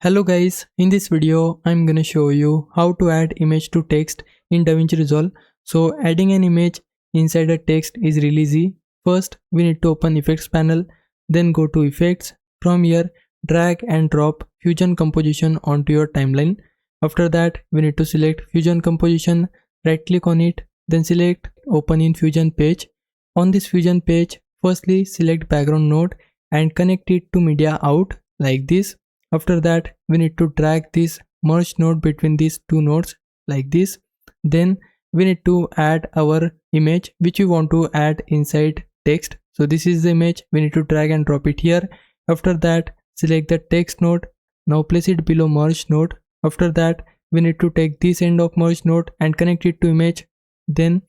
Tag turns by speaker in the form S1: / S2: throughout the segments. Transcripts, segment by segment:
S1: Hello guys, in this video I'm gonna show you how to add image to text in DaVinci Resolve. So adding an image inside a text is really easy. First we need to open effects panel, then go to effects. From here drag and drop fusion composition onto your timeline. After that we need to select fusion composition, right click on it, then select open in fusion page. On this fusion page firstly select background node and connect it to media out like this. After that we need to drag this merge node between these two nodes like this. Then we need to add our image which we want to add inside text. So this is the image, we need to drag and drop it here. After that select the text node, now place it below merge node. After that we need to take this end of merge node and connect it to image. Then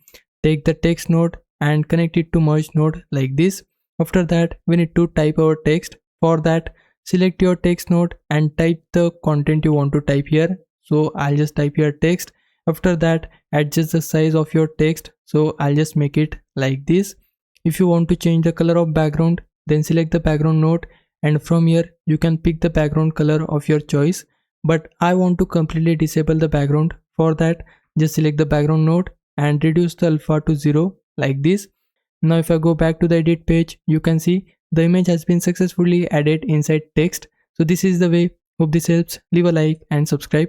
S1: take the text node and connect it to merge node like this. After that we need to type our text. For that select your text node and type the content you want to type here. So I'll just type here text. After that adjust the size of your text. So I'll just make it like this. If you want to change the color of background, then select the background node and from here you can pick the background color of your choice. But I want to completely disable the background. For that just select the background node and reduce the alpha to 0 like this. Now if I go back to the edit page, you can see the image has been successfully added inside text. So this is the way. Hope this helps. Leave a like and subscribe.